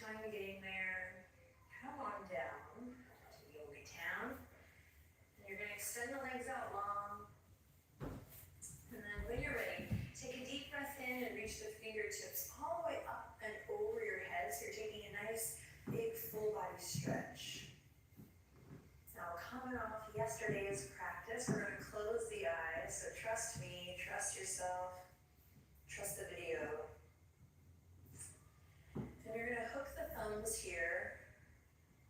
time getting there, come on down to Yoga Town. And you're going to extend the legs out long. And then when you're ready, take a deep breath in and reach the fingertips all the way up and over your head. So you're taking a nice, big, full body stretch. Now, coming off yesterday's practice, we're going to close the eyes. So trust me, trust yourself, trust the video. And you're going to hook the thumbs here,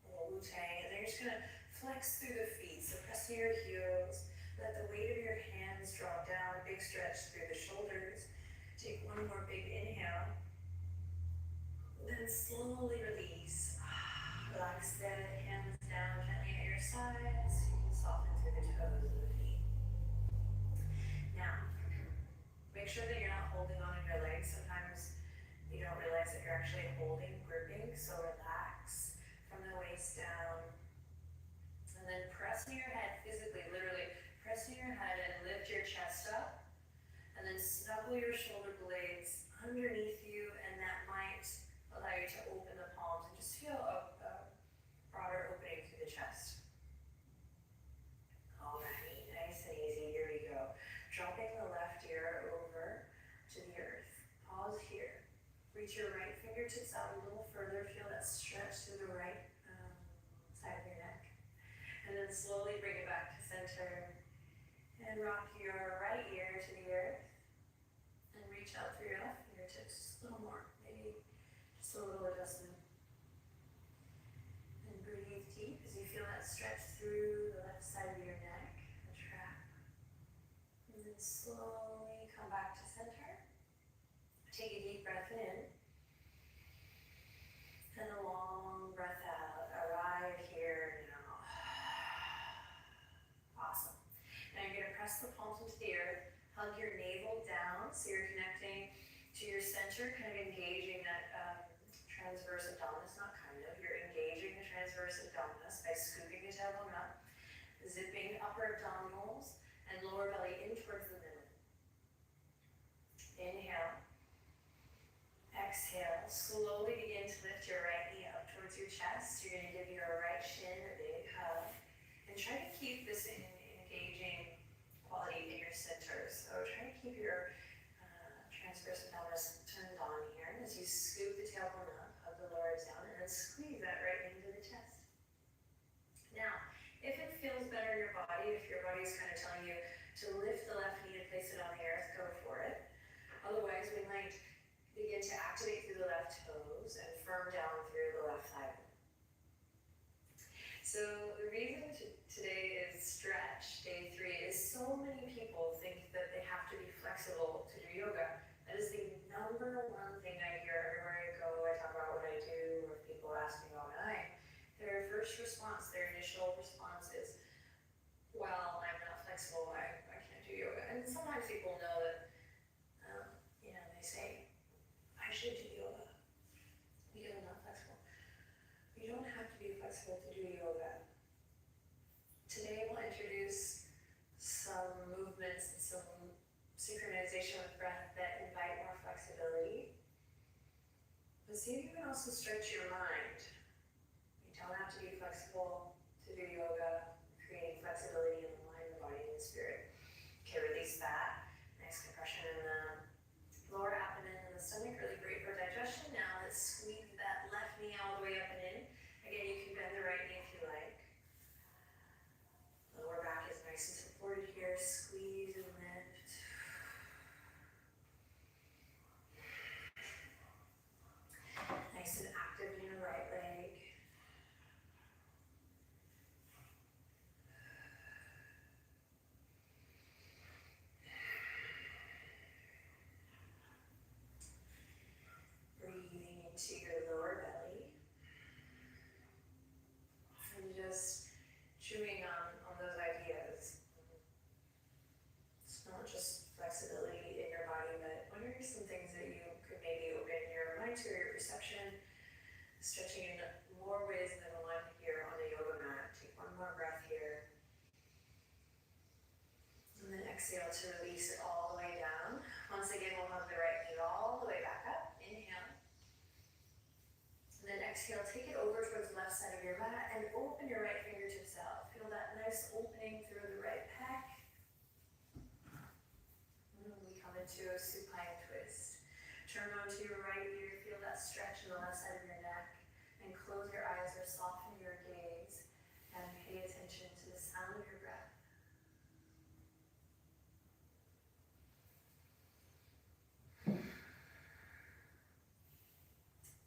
a little Wu-Tang, and then you're just going to flex through the feet. So press to your heels. Let the weight of your hands drop down, big stretch through the shoulders. Take one more big inhale. Then slowly release. Relax the hands down gently at your sides. You can soften through the toes of the feet. Now, make sure that you're not holding on to your legs. Sometimes you don't realize that you're actually holding, gripping. So relax from the waist down. And then pressing your head physically, literally, pressing your head and lift your chest up, and then snuggle your shoulder blades underneath you, and that might allow you to open the palms and just feel a broader opening through the chest. Alrighty, nice and easy, here we go. Dropping the left ear over to the earth. Pause here. Reach your right fingertips out a little further, feel that stretch through the right side of your neck. And then slowly bring it back to center. And rock your right ear to the earth. And reach out through your left fingertips. Just a little more. Maybe just a little adjustment. And breathe deep as you feel that stretch through the left side of your neck, the trap. And then slowly come back to center. Take a deep breath in. And a long breath out. Arrive here now. Awesome. Now you're going to press the palms into the earth, hug your navel down, so you're connecting to your center, kind of engaging that transverse abdominis, not kind of, you're engaging the transverse abdominis by scooping the tailbone up, zipping upper abdominals and lower belly in towards the middle. Inhale. Exhale. Slowly begin to lift your right knee up towards your chest. You're going to give your right shin a big hug. And try to keep this engaging quality in your center. So try to keep your transverse abdominis turned on here. As you scoop the tailbone up, hug the lower ribs down, and then squeeze that right knee into the chest. Now, if it feels better in your body, if your body's kind of telling you to lift the left knee and place it on the earth, go for it. Otherwise, we might begin to activate through the left toes and firm down through the left thigh. So the reason today is stretch, day 3, is so many people think that they have to be flexible to do yoga. That is the number one thing I hear everywhere I go. I talk about what I do, or people ask me about my their first response, their initial response is, well, I'm not flexible, I can't do yoga. And sometimes people know that, they say, I should do yoga because I'm not flexible. You don't have to be flexible to do yoga. Today we'll introduce some movements and some synchronization with breath that invite more flexibility. But see if you can also stretch your mind. You don't have to be flexible to do yoga, creating flexibility in the mind, the body, and the spirit. Okay, release that. Nice compression in the lower abdomen and the stomach, really great for digestion. Now let's squeeze that left knee all the way up and in. Again, you can bend the right knee if you like. The lower back is nice and supported here. Squeeze and lift. Nice and active in your right leg. Breathing into your lower belly. And just chewing on those ideas. It's not just flexibility in your body, but what are some things that you could maybe open your mind to, your perception, stretching in more ways than one here on the yoga mat. Take one more breath here. And then exhale to release it all the way down. Once again, we'll hug the right knee all the way back up. Inhale. And then exhale. into a supine twist. Turn onto your right ear, feel that stretch in the left side of your neck, and close your eyes or soften your gaze and pay attention to the sound of your breath.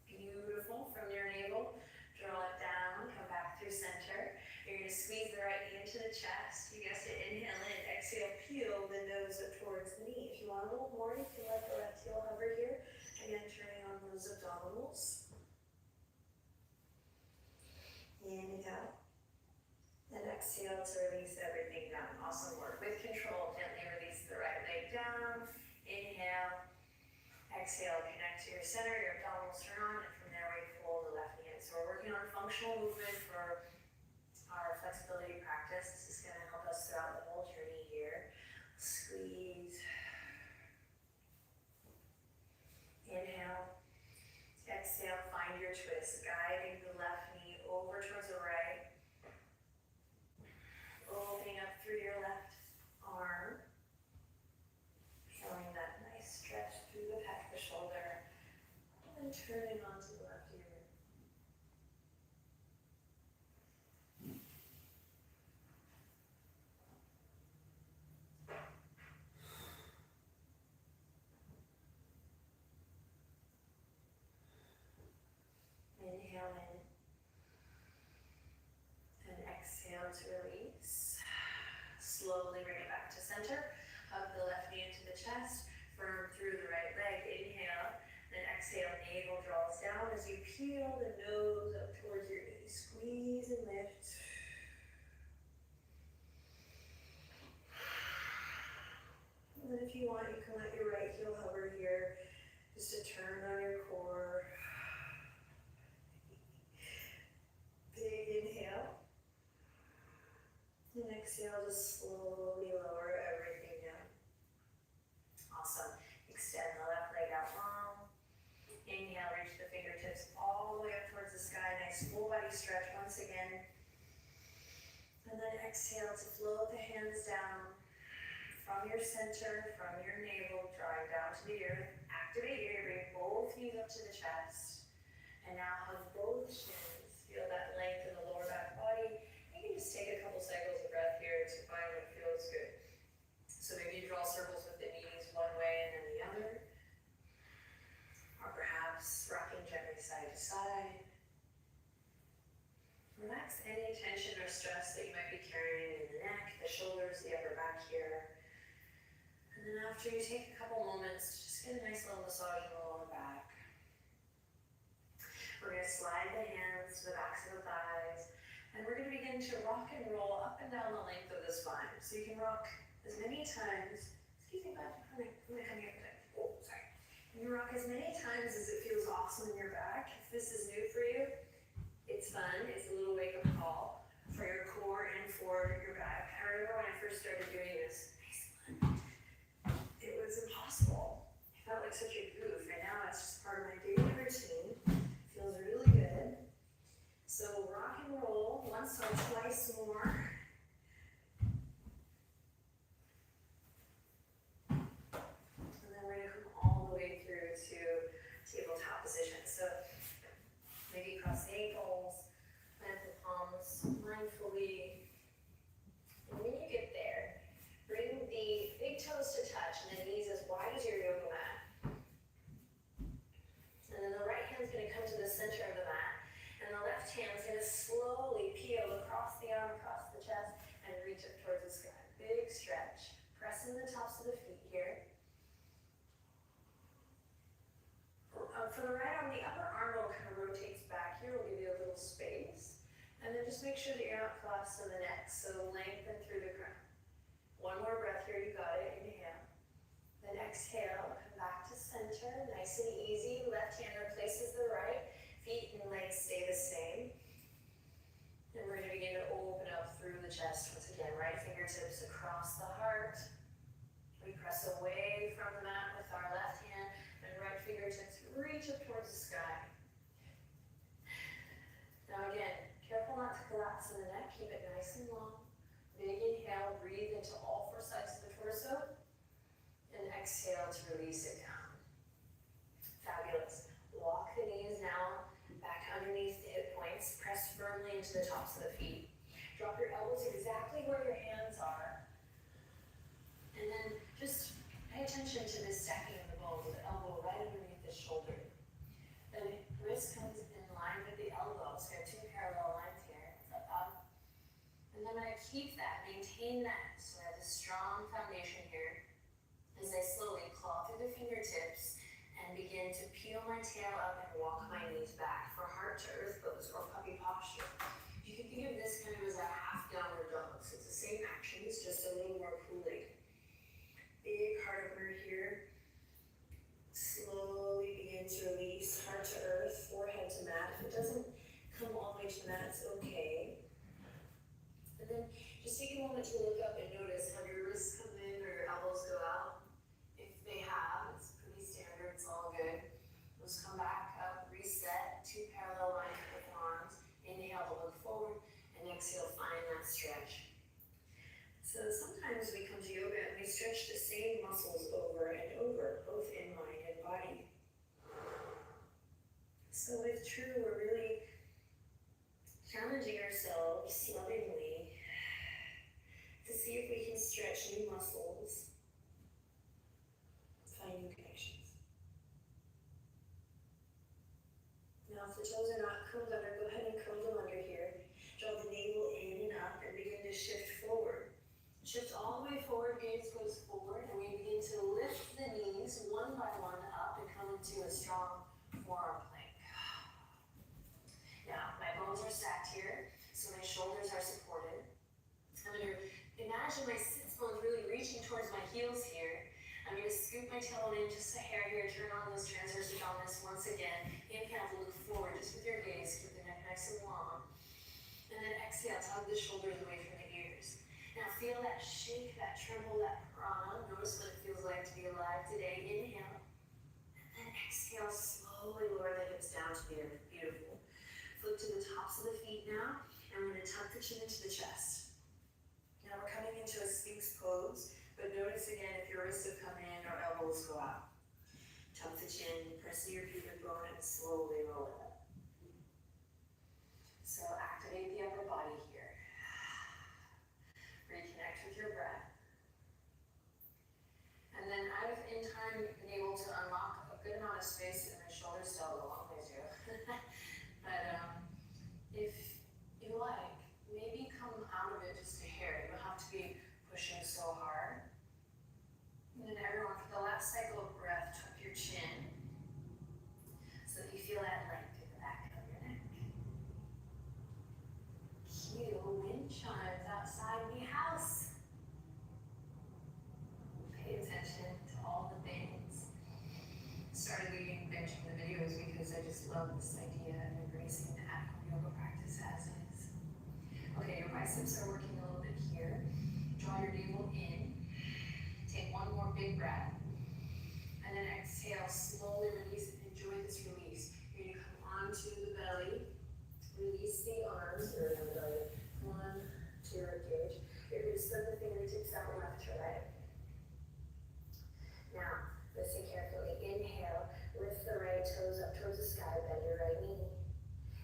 Beautiful. From your navel, draw it down, come back through center. You're going to squeeze the right knee into the chest. You guessed it, inhale in, exhale, peel the nose up towards the knee. If you want a little more, you can let the left heel hover here. Again, turning on those abdominals. Inhale. And exhale to release everything down. Awesome work. With control, gently release the right leg down. Inhale. Exhale, connect to your center, your abdominals turn on, and from there we fold the left knee in. So we're working on functional movement for our flexibility practice. This is going to help us throughout the whole journey here. Squeeze. Inhale. Exhale, find your twist, guiding the left knee over towards the right. Opening up through your left arm. Feeling that nice stretch through the back of the shoulder. And then turning onto the left ear. Inhale in. And exhale to release. Slowly bring it back to center. Hug the left knee into the chest. Firm through the right leg. Inhale. Then exhale. Navel draws down as you peel the nose up towards your knee. Squeeze and lift. And then if you want, you can let your right heel hover here. Just to turn on your core. Big inhale. And exhale, just slowly lower everything down. Awesome. Extend the left leg out long. Inhale, reach the fingertips all the way up towards the sky. Nice full body stretch once again. And then exhale to float the hands down from your center, from your navel, drawing down to the earth. Activate here, bring both knees up to the chest. And now hug both shins. Feel that length in the lower back body. You can just take a couple cycles of breath here to find what feels good. So maybe you draw circles with the knees one way and then the other. Or perhaps rocking gently side to side. Relax any tension or stress that you might be carrying in the neck, the shoulders, the upper back here. And then after you take a couple moments, just get a nice little massage in the lower back. We're going to slide the hands to the backs of the thighs. And we're going to begin to rock and roll up and down the length of the spine. So you can rock as many times. Excuse me, bud. I'm going to come here. Oh, sorry. You can rock as many times as it feels awesome in your back. If this is new for you, it's fun. It's a little wake-up call for your core and for your back. I remember when I first started doing this, it was impossible. I felt like such a goof, and now it's just part of my daily routine. Feels really good. So rock and roll once or twice more. And then we're going to come all the way through to tabletop position. So maybe cross the ankles, plant the palms mindfully. And when you get there, bring the big toes to touch and the knees as wide as your yoga mat. And then the right hand's going to come to the center of the mat. And the left hand's going to slowly peel across the arm, across the chest, and reach up towards the sky. Big stretch. Pressing the tops of the feet here. For the right arm, the upper arm roll kind of rotates back here. We'll give you a little space. And then just make sure that you're not collapsed on the neck. So lengthen through the crown. One more breath here. You got it. Inhale. Then exhale. Come back to center. Nice and easy. Left hand replaces the right. Feet and legs stay the same. And we're going to begin to open up through the chest. Once again, right fingertips across the heart. We press away from the mat with our left hand. And right fingertips reach up towards the sky. Now again, careful not to collapse in the neck. Keep it nice and long. Big inhale. Breathe into all four sides of the torso. And exhale to release. release it down. Fabulous. Walk the knees now back underneath the hip points. Press firmly into the tops of the feet. Drop your elbows exactly where your hands are. And then just pay attention to the stacking of the bones with the elbow right underneath the shoulder. The wrist comes in line with the elbow, so you have two parallel lines here. Up. And then I keep that, maintain that. So I have a strong foundation here as I slowly claw through the fingertips and begin to peel my tail up and walk my knees back for heart to earth pose or puppy posture. You can think of this kind of as a half downward dog. So it's the same actions, just a little more cooling. Big heart opener here. Slowly begin to release heart to earth, forehead to mat. If it doesn't come all the way to the mat, it's okay. And then just take a moment to look up and notice, have your wrists come in or your elbows go out? If they have, it's pretty standard, it's all good. Those come back up, reset, two parallel lines with the arms. Inhale to look forward, and exhale, find that stretch. So sometimes we come to yoga and we stretch the same muscles over and over, both in mind and body. So with True, we're really challenging ourselves lovingly to see if we can stretch new muscles, find new connections. Now if the toes are not curled under, go ahead and curl them under here. Draw the navel in and up and begin to shift forward. Shift all the way forward, gaze goes forward, and we begin to lift the knees one by one up and come into a strong forearm plank. Now, my bones are stacked here, so my shoulders are supported. I'm going to imagine my sits bones really reaching towards my heels here. I'm going to scoop my tailbone in just a hair here, turn on those transverse abdominis once again. Inhale to look forward just with your gaze, keep the neck nice and long. And then exhale, tug the shoulders away from the ears. Now feel that shake, that tremble, that prana. Notice what it feels like to be alive today. Inhale. And then exhale, slowly lower the hips down to the earth. Beautiful. Flip to the tops of the feet now. And we're going to tuck the chin into the chest. Now we're coming into a Sphinx pose. But notice again if your wrists have come in or elbows go out. Tuck the chin, press your pubic bone, and slowly roll it up. So activate the upper body here. Reconnect with your breath. And then I've, in time, been able to unlock a good amount of space in my shoulders, still a long way to go. But if you like, maybe come out of it just a hair. You don't have to be pushing so hard. And then everyone, for the last cycle of breath, tuck your chin so that you feel that length in the back of your neck. Cue wind chimes outside the house. Pay attention to all the things. Started leading benching the videos because I just love this idea of embracing the at-home yoga practice as is. Okay, your biceps are working a little bit here. Draw your navel in. Take one more big breath. And then exhale, slowly release and enjoy this release. You're going to come onto the belly. Release the arms, or the belly. One, two, engage. You're going to slip the fingertips out left to right. Now, listen carefully. Inhale, lift the right toes up towards the sky, bend your right knee.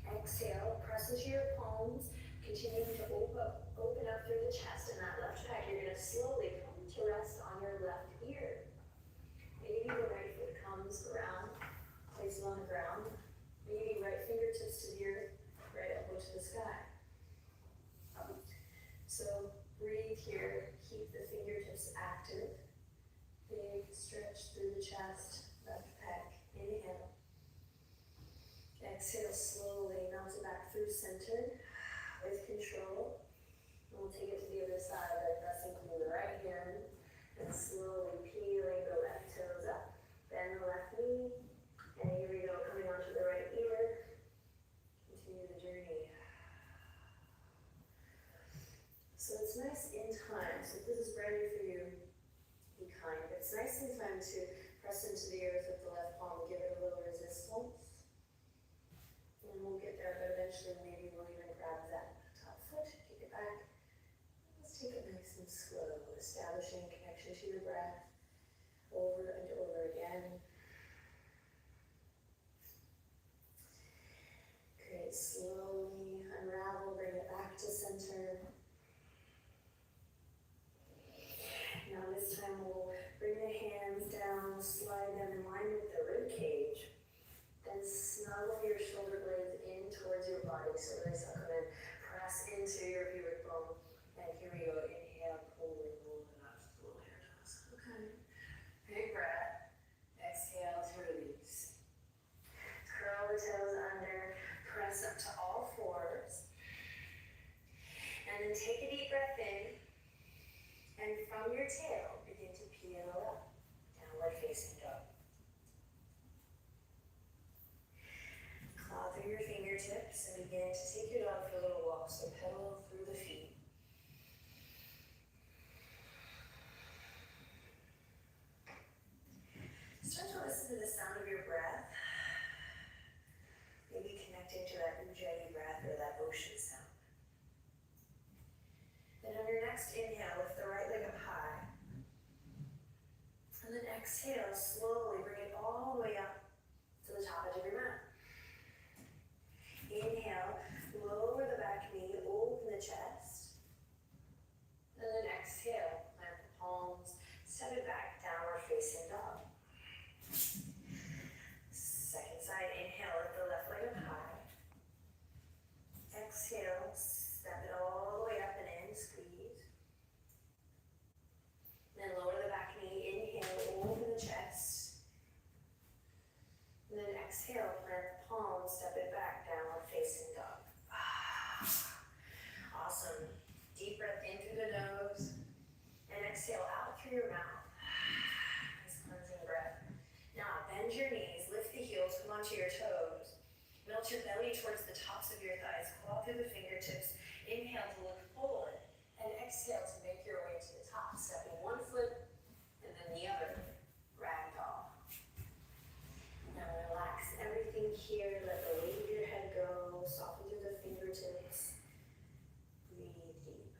Exhale, press into your palms, continuing to open up through the chest and that left pec. You're going to slowly come to rest on your left ear. Maybe the right foot comes around, place it on the ground. Maybe right fingertips to the earth, right elbow to the sky. So breathe here, keep the fingertips active. Big stretch through the chest, left pec. Inhale. Exhale slowly, melt it back through center with control. And we'll take it to the other side by pressing through the right hand and slowly peeling the left toes up. Bend the left knee. And here we go, coming onto the right ear. Continue the journey. So it's nice in time. So if this is brand new for you, be kind. It's nice in time to press into the earth with the left palm, give it a little resistance. And we'll get there, but eventually maybe we'll even grab that top foot, kick it back. Let's take it nice and slow, establishing a connection to your breath over and over again. belly, so really suck them in. Press into your pubic bone. And here we go. Inhale, pull and roll it up to the little hair toss. Okay. Big breath. Exhale to release. Curl the toes under. Press up to all fours. And then take a deep breath in. And from your tail, begin to peel up. Downward facing dog. Claw through your fingertips and begin to take your dog for a little walk. So pedal through the feet. Start to listen to the sound of your breath. Maybe connecting to that ujjayi breath or that ocean sound. Then on your next inhale, lift the right leg up high. And then exhale, slowly bring it all the way up to the top edge of your mat. Inhale, lower the back knee, open the chest. And then exhale, plant the palms, step it back, downward facing dog. Second side, inhale, lift the left leg up high. Exhale, step it all the way up and in, squeeze. Then lower the back knee, inhale, open the chest. And then exhale, plant the palms, step it back, downward facing dog. Awesome. Deep breath in through the nose. And exhale out through your mouth. Nice cleansing breath. Now bend your knees, lift the heels, come onto your toes. Melt your belly towards the tops of your thighs. Claw through the fingertips. Inhale to look forward. And exhale to make your way to the top. Stepping one foot and then the other. Ragdoll. Now relax everything here. Let the weight of your head go. Soften through the fingertips. Breathe deep.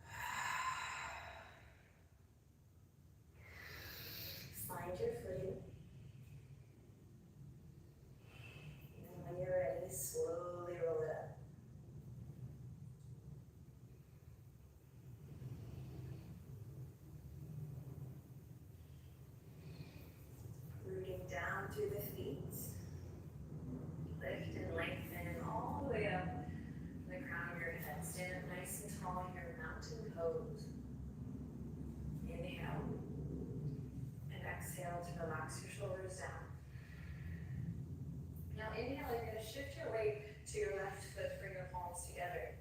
Find your footing. And when you're ready, slowly roll it up. Rooting down through the feet. Lift and lengthen all the way up from the crown of your head. Stand up nice and tall here, mountain pose. Inhale. And exhale to relax your shoulders down. Now inhale, you're going to shift your weight to your left foot, bring your palms together.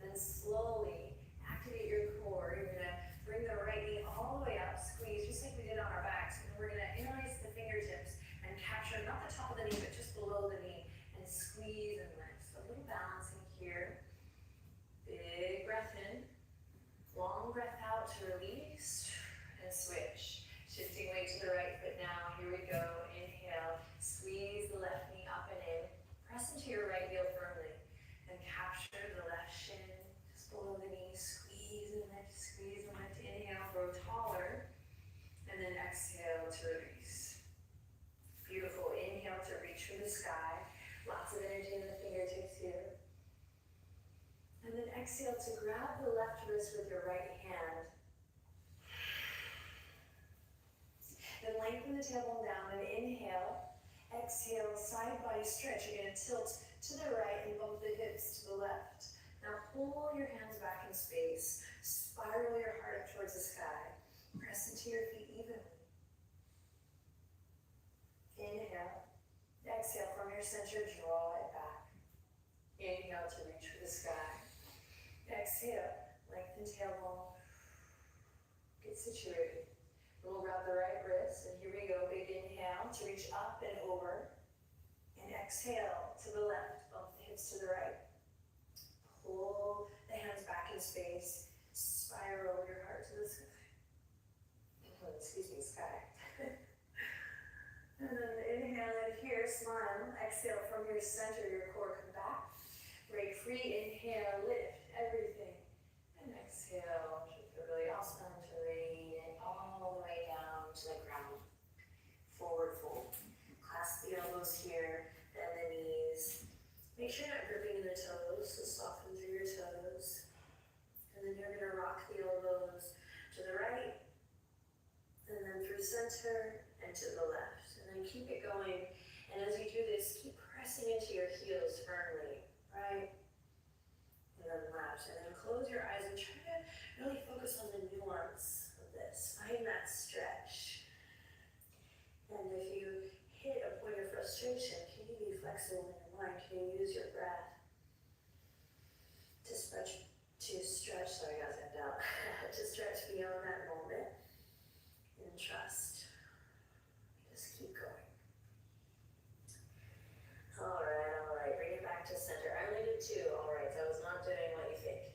Then slowly activate your core. You're going to bring the right knee all the way up, squeeze, just like we did on our backs. And we're going to interlace the fingertips and capture not the top of the knee, but just below the knee. And squeeze and lift. So a little balancing here. Big breath in. Long breath out to release. And switch. Shifting weight to the right foot now. Here we go. Inhale. Squeeze the left knee up and in. Press into your right heel firmly. And capture the left shin just below the knee. Squeeze and lift. Squeeze and lift. Inhale. Grow taller. And then exhale to release. Beautiful. Inhale to reach for the sky. Lots of energy in the fingertips here. And then exhale to grab the left wrist with your right hand. Then lengthen the tailbone down and inhale. Exhale, side body stretch. You're going to tilt to the right and bump the hips to the left. Now pull your hands back in space. Spiral your heart up towards the sky. Press into your feet evenly. Inhale. Exhale from your center, draw it back. Inhale to reach for the sky. Exhale, lengthen tailbone. Get situated. We'll grab the right wrist, and here we go. Big inhale to reach up and over. And exhale to the left, bump the hips to the right. Pull the hands back in space. Spiral your heart to the sky. Excuse me, sky. And then inhale in here, smile. Exhale from your center, your core come back. Break free, inhale, lift everything. And exhale, shift the really awesome terrain and all the way down to the ground. Forward fold. Clasp the elbows here, bend the knees. Make sure you're not gripping the toes, so soften through your toes. And then you're gonna rock the elbows to the right, and then through center and to the left. And then keep it going. And as you do this, keep pressing into your heels firmly, right? flexible in your mind, can you use your breath to stretch, sorry guys, I'm down, to stretch beyond that moment and trust. Just keep going. All right, bring it back to center. I only did 2, all right, so I was not doing what you think.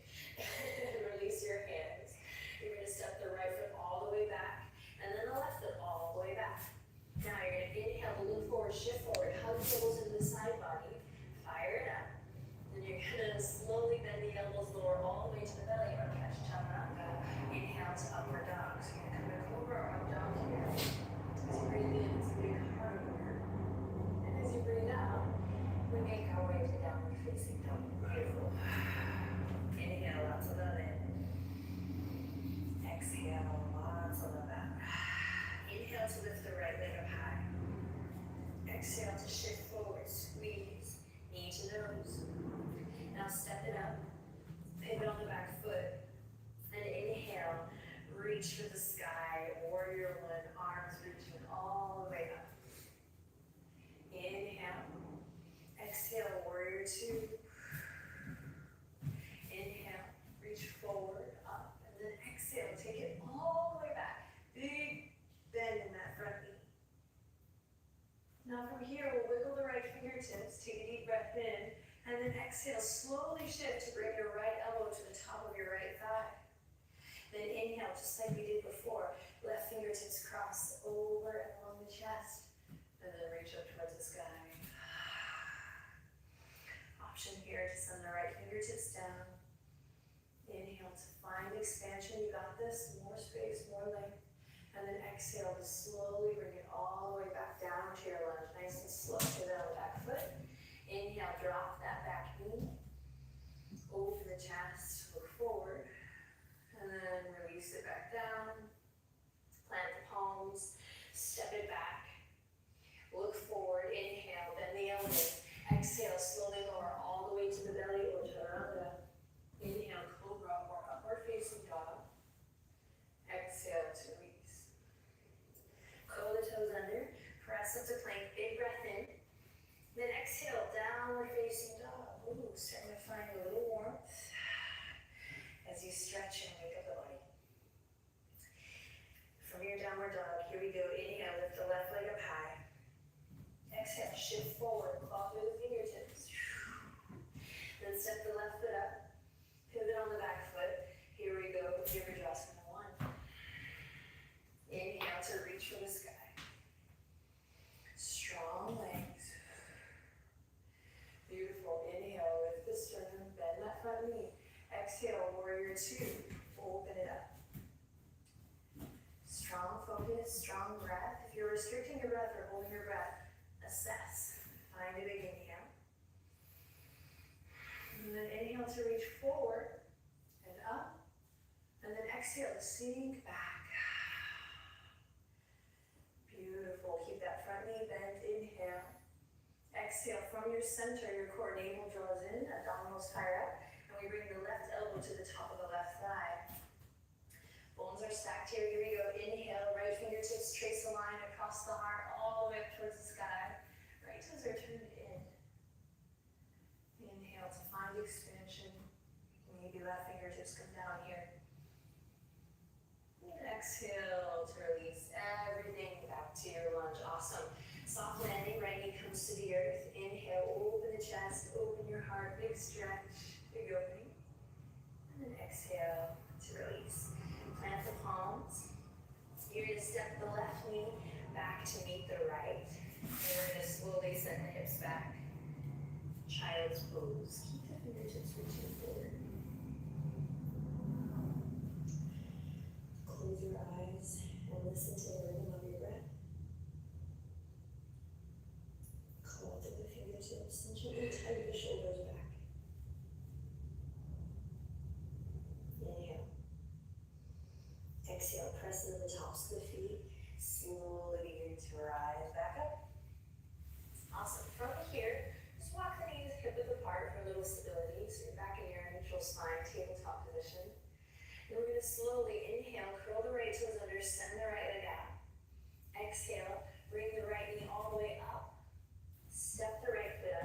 Release your hands. You're gonna step the right foot all the way back, and then the left foot all the way back. Now you're gonna inhale, look forward, shift forward, hug the elbows into the side body, fire it up. Then you're gonna slowly bend the elbows, lower all the way to the belly, or catch chaturanga. Inhale to upward dog. So you're gonna come to cobra or up dog here. As you breathe in, it's a big heart opener. And as you breathe out, we make our way to downward facing dog. Beautiful. Inhale, lots of love in. Exhale, lots of love out. Inhale to lift the right leg up high. Exhale to shift forward, squeeze, knee to nose. Now step it up, pivot on the back foot, and inhale, reach for the sky, warrior 1, arms reaching all the way up. Inhale, exhale, warrior 2. Inhale, reach forward, up, and then exhale, take it all the way back. Big bend in that front knee. Now from here, we'll wiggle the right fingertips, take a deep breath in, and then exhale, slowly shift to bring your right elbow to the top of your right thigh. Then inhale, just like we did before, left fingertips cross over and along the chest, and then reach up towards the sky. Option here to send the right fingertips down. Inhale to find expansion, you got this, more space, more length. And then exhale to slowly bring it all the way back down to your lunge, nice and slow. Pivot on the back foot. Inhale, drop that back knee. Open the chest, look forward. And then release it back down. Plant the palms, step it back. Look forward, inhale, bend the elbows. Exhale, slowly lower all the way to the belly or chaturanga. Inhale, cobra or upward facing dog. Exhale to release. Curl the toes under, press up to plank, big breath in. Then exhale, downward facing dog. Ooh, starting to find a little warmth as you stretch and wake up the body. From your downward dog, here we go. Inhale, lift the left leg up high. Exhale, shift forward, claw through the fingertips. Then step the left foot up, pivot on the back foot. Here we go, Virabhadrasana 1. Inhale to reach for the sky. Strong legs. Beautiful. Inhale, lift the sternum, bend that front knee. Exhale, warrior 2. Open it up. Strong focus, strong breath. If you're restricting your breath or holding your breath, assess. Find a big inhale. And then inhale to reach forward and up. And then exhale to sink back. Beautiful. Keep that front knee bent. Inhale. Exhale from your center, your core navel draws in, abdominals fire up, and we bring the left elbow to the top of the left thigh. Bones are stacked here. Here we go. Inhale, right fingertips trace a line across the heart, all the way up towards the sky. Right toes are turned in. Inhale to find expansion. Maybe left fingertips come down here. And exhale to release everything back to your lunge. Awesome. Soft landing, right knee comes to the earth. Inhale, open the chest, open your heart, big stretch, big opening. And then exhale to release. Plant the palms. You're going to step the left knee back to meet the right. And we're going to slowly send the hips back. Child's pose. Keep the fingertips reaching forward. Close your eyes and listen to the rhythm of your breath. Claw through the fingertips and gently tug the shoulders back. Inhale. Exhale, press into the tops of the feet. Slowly begin to rise back up. Awesome. From here, just walk the knees hip width apart for a little stability. So you're back in your neutral spine, tabletop position. Then we're going to slowly inhale, curl the right toes under, send the right leg out. Exhale, bring the right knee all the way up. Step the right foot up.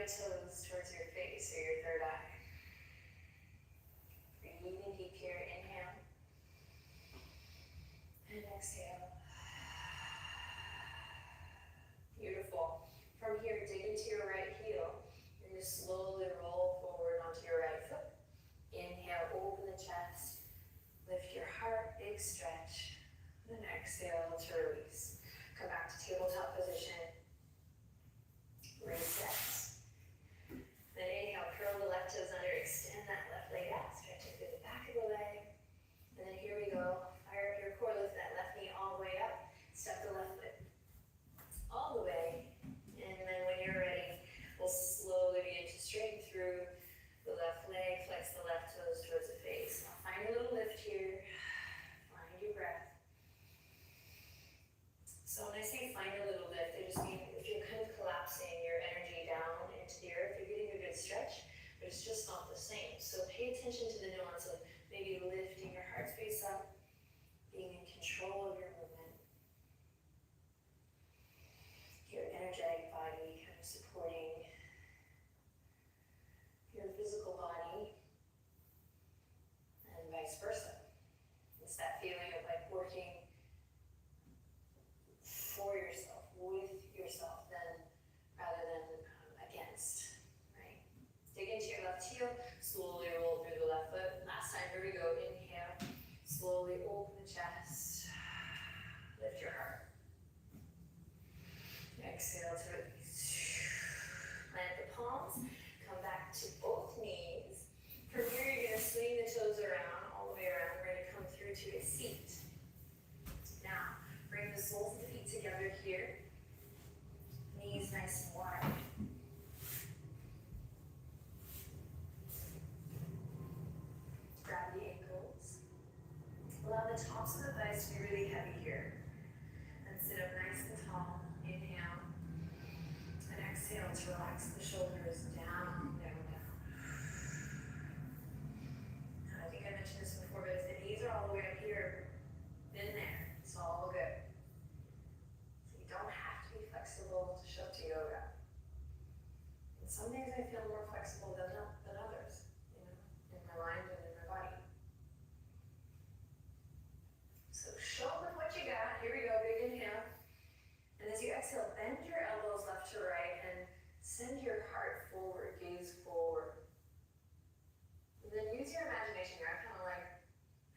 right toes towards your face or your third eye. Breathing deep here, inhale. And exhale. Beautiful. From here, dig into your right heel. You're going to slowly roll forward onto your right foot. Inhale, open the chest. Lift your heart, big stretch. And then exhale to release. Come back to tabletop position. Reset. Then inhale, curl the left toes under, extend that left leg out, stretch it through the back of the leg. And then here we go. Fire up your core, lift that left knee all the way up. Step the left foot all the way. And then when you're ready, we'll slowly begin to straighten through the left leg, flex the left toes towards the face. Now find a little lift here. Find your breath. So when I say find a little lift, I just mean if you're kind of collapsing your energy down into the earth, you're getting a good stretch, but it's just not the same. So pay attention to the nuance of maybe lifting your heart space up, being in control of your movement. Your energetic body kind of supporting your physical body and vice versa. It's that feeling of like working for yourself, with yourself, then rather than against, right? Dig into your left heel, slowly roll through the left foot. Last time, here we go. Inhale, slowly open the chest, lift your heart. Exhale to release. Plant the palms, come back to both knees. From here, you're going to swing the toes around, all the way around. We're going to come through to a seat. Now, bring the soles of the feet together here. Knees nice and wide. Grab the ankles. Allow the tops of the thighs to be really heavy here. And sit up nice and tall. Inhale. And exhale to relax the shoulders down, down, down. Now, I think I mentioned this before, but if the knees are all the way up here, been there. It's all good. So you don't have to be flexible to show up to yoga. And some days I feel more flexible than others, you know, in my mind and in my body. So show up with what you got. Here we go, big inhale. And as you exhale, bend your elbows left to right and send your heart forward, gaze forward. And then use your imagination here. I'm kind of like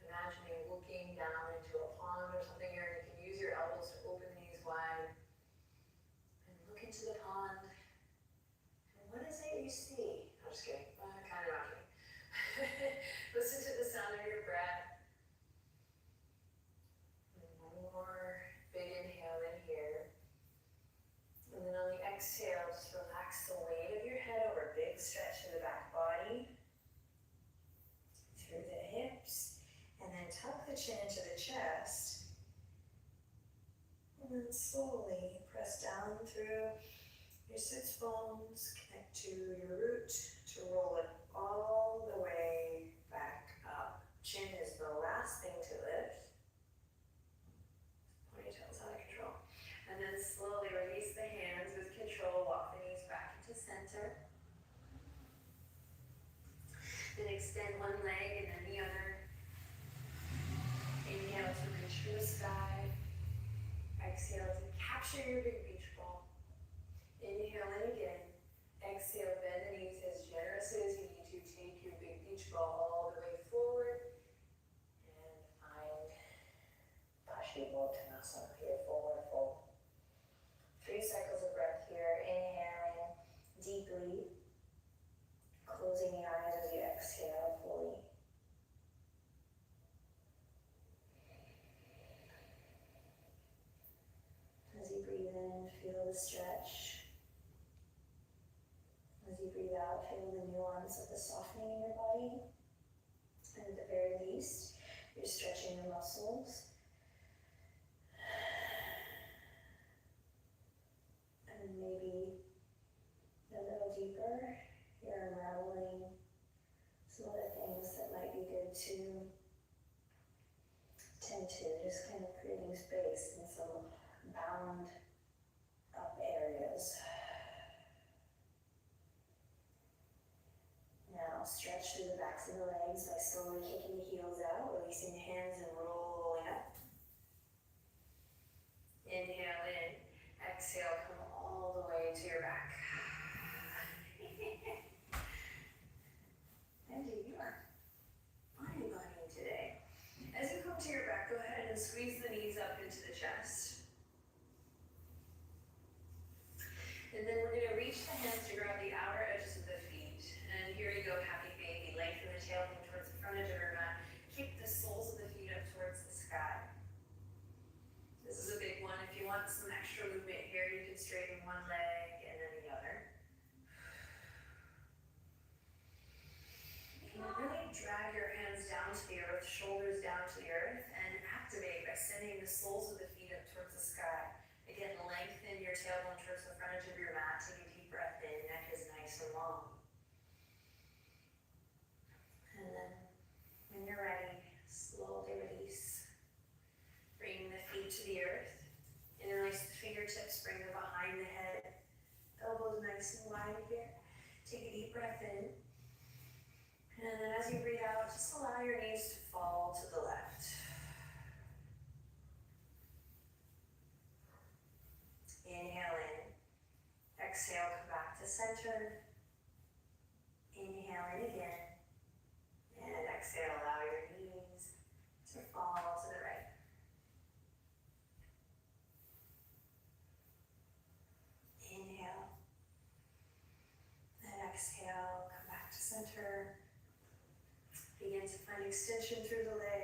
imagining looking down into a pond or something here, and you can use your elbows to open the knees wide and look into the pond. And what is it you see? I'm just kidding. Kind of not kidding. Listen to the sound of your breath. And one more big inhale in here. And then on the exhale, just relax the weight of your head over. Big stretch to the back body. Through the hips. And then tuck the chin into the chest. And then slowly press down through your sits bones. Connect to your root to roll it all the way back up. Chin is the last thing to lift. Ponytail's out of control. And then slowly release the hands with control. Walk the knees back into center. Then extend one leg and then the other. Inhale to reach for the sky. Exhale to capture your big beach ball. Inhale in again. Exhale, bend the knees as generous as you need to. Take your big beach ball all the way forward. And find Paschimottanasana here, forward fold. 3 cycles of breath here. Inhaling deeply. Closing the eyes as you exhale fully. As you breathe in, feel the stretch. As you breathe out, feel the nuance of the softening in your body. And at the very least, you're stretching your muscles. And maybe a little deeper, you're unraveling some of the things that might be good to tend to, just kind of creating space in some bound up areas. to your back. Andy, you are funny bunny today. As you come to your back, go ahead and squeeze the knees up into the chest. And then we're going to reach the hands to grab the outer edges of the feet. And here you go, happy baby. Lengthen the tailbone towards the front edge of your mat. Keep the soles of the feet up towards the sky. This is a big one. If you want some extra movement here, you can straighten one leg and then the other. And really drag your hands down to the earth, shoulders down to the earth, and activate by sending the soles of the feet up towards the sky. Again, lengthen your tailbone towards the front edge of your mat. Take a deep breath in. Neck is nice and long. And then, when you're ready, slowly release. Bring the feet to the earth. Interlace the fingertips. Bring them behind the head. Elbows nice and wide here. Take a deep breath in. And then as you breathe out, just allow your knees to fall to the left. Inhale in. Exhale, come back to center. Inhale in again. And exhale, allow your knees to fall to the right. Inhale. And exhale, come back to center. Begin to find extension through the legs.